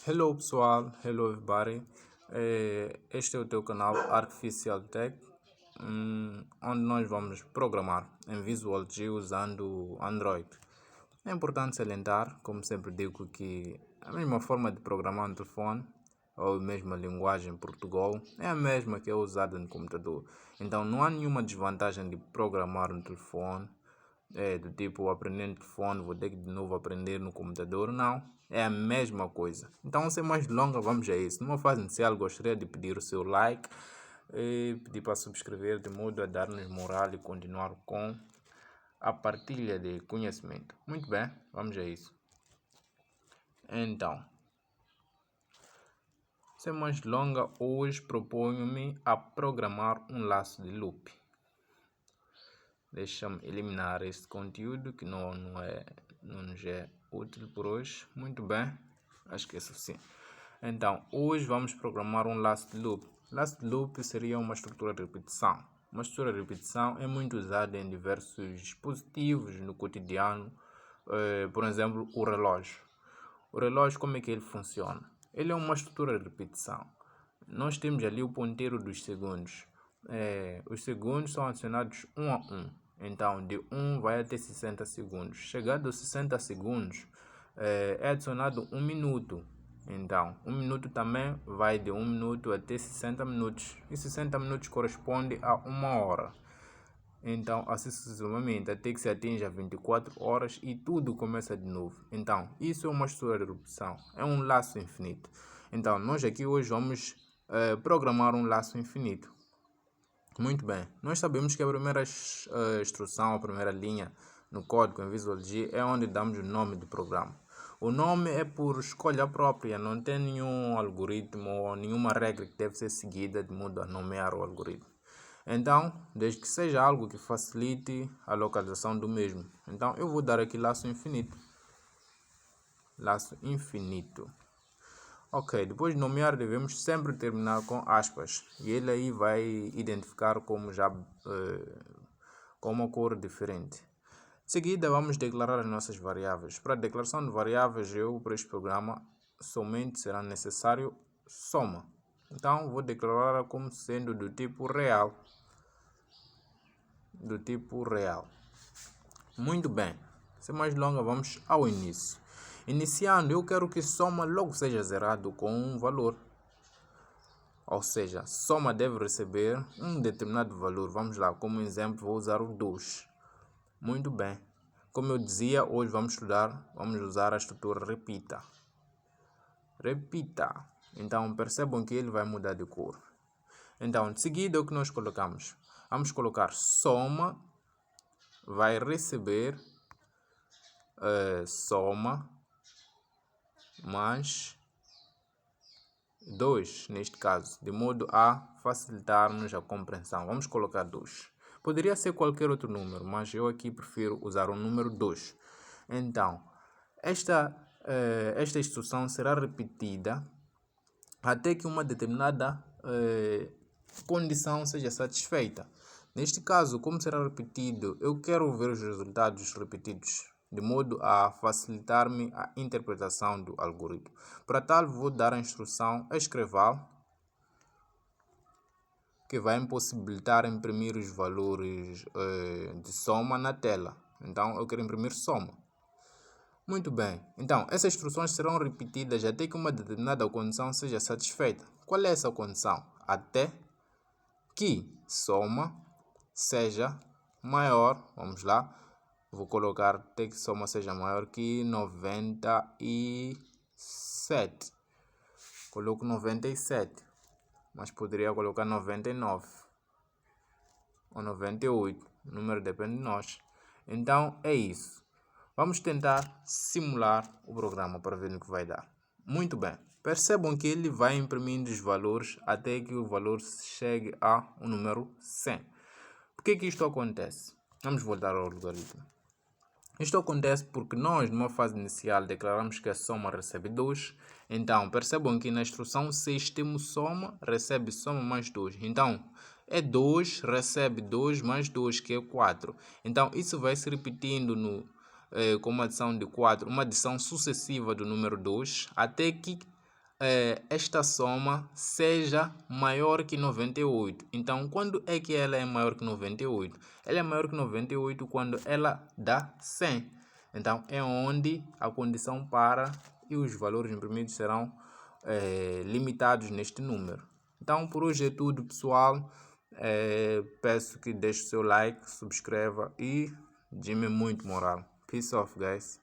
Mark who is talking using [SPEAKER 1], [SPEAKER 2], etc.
[SPEAKER 1] Hello pessoal, hello everybody. Este é o teu canal Artificial Tech, onde nós vamos programar em Visual G usando Android. É importante salientar, como sempre digo, que a mesma forma de programar no telefone, ou a mesma linguagem Portugal, é a mesma que é usada no computador. Então não há nenhuma desvantagem de programar no telefone. Do tipo aprender no telefone, vou ter que de novo aprender no computador. Não, é a mesma coisa. Então, sem mais delongas, vamos a isso. Numa fase inicial, gostaria de pedir o seu like e pedir para subscrever, de modo a dar-nos moral e continuar com a partilha de conhecimento. Muito bem, vamos a isso. Então, sem mais delongas, hoje proponho-me a programar um laço de loop. Deixa-me eliminar este conteúdo que não nos é útil por hoje. Muito bem, acho que é suficiente. Então, hoje vamos programar um laço de loop. Laço de loop seria uma estrutura de repetição. Uma estrutura de repetição é muito usada em diversos dispositivos no cotidiano. Por exemplo, o relógio. O relógio, como é que ele funciona? Ele é uma estrutura de repetição. Nós temos ali o ponteiro dos segundos. Os segundos são adicionados um a um. Então, de 1 vai até 60 segundos. Chegado aos 60 segundos, é adicionado 1 minuto. Então, 1 minuto também vai de 1 minuto até 60 minutos. E 60 minutos corresponde a 1 hora. Então, assim sucessivamente, até que se atinja 24 horas e tudo começa de novo. Então, isso é uma estrutura de repetição. É um laço infinito. Então, nós aqui hoje vamos programar um laço infinito. Muito bem, nós sabemos que a primeira instrução, a primeira linha no código em Visual G é onde damos o nome do programa. O nome é por escolha própria, não tem nenhum algoritmo ou nenhuma regra que deve ser seguida de modo a nomear o algoritmo. Então, desde que seja algo que facilite a localização do mesmo. Então, eu vou dar aqui laço infinito. Laço infinito. Ok, depois de nomear devemos sempre terminar com aspas. E ele aí vai identificar como com uma cor diferente. De seguida vamos declarar as nossas variáveis. Para a declaração de variáveis, para este programa, somente será necessário soma. Então vou declarar como sendo do tipo real. Do tipo real. Muito bem. Sem mais longa, vamos ao início. Iniciando, eu quero que soma logo seja zerado com um valor. Ou seja, soma deve receber um determinado valor. Vamos lá, como exemplo, vou usar o 2. Muito bem. Como eu dizia, hoje vamos usar a estrutura repita. Repita. Então, percebam que ele vai mudar de cor. Então, de seguida, o que nós colocamos? Vamos colocar soma, vai receber soma mais 2, neste caso, de modo a facilitarmos a compreensão. Vamos colocar 2. Poderia ser qualquer outro número, mas eu aqui prefiro usar o número 2. Então, esta instrução será repetida até que uma determinada condição seja satisfeita. Neste caso, como será repetido, eu quero ver os resultados repetidos, de modo a facilitar-me a interpretação do algoritmo. Para tal, vou dar a instrução escreval, que vai me possibilitar imprimir os valores de soma na tela. Então, eu quero imprimir soma. Muito bem. Então, essas instruções serão repetidas até que uma determinada condição seja satisfeita. Qual é essa condição? Até que soma seja maior, vamos lá, vou colocar até que soma seja maior que 97. Coloco 97, mas poderia colocar 99 ou 98, o número depende de nós. Então é isso. Vamos tentar simular o programa para ver no que vai dar. Muito bem. Percebam que ele vai imprimindo os valores até que o valor chegue a um número 100. Por que isto acontece? Vamos voltar ao algoritmo. Isto acontece porque nós, numa fase inicial, declaramos que a soma recebe 2. Então, percebam que na instrução 6 temos soma, recebe soma mais 2. Então, é 2, recebe 2 mais 2, que é 4. Então, isso vai se repetindo com uma adição de 4, uma adição sucessiva do número 2, até que esta soma seja maior que 98. Então, quando é que ela é maior que 98? Ela é maior que 98 quando ela dá 100. Então, é onde a condição para e os valores imprimidos serão limitados neste número. Então, por hoje é tudo, pessoal. Peço que deixe o seu like, subscreva e dê-me muito moral. Peace off, guys.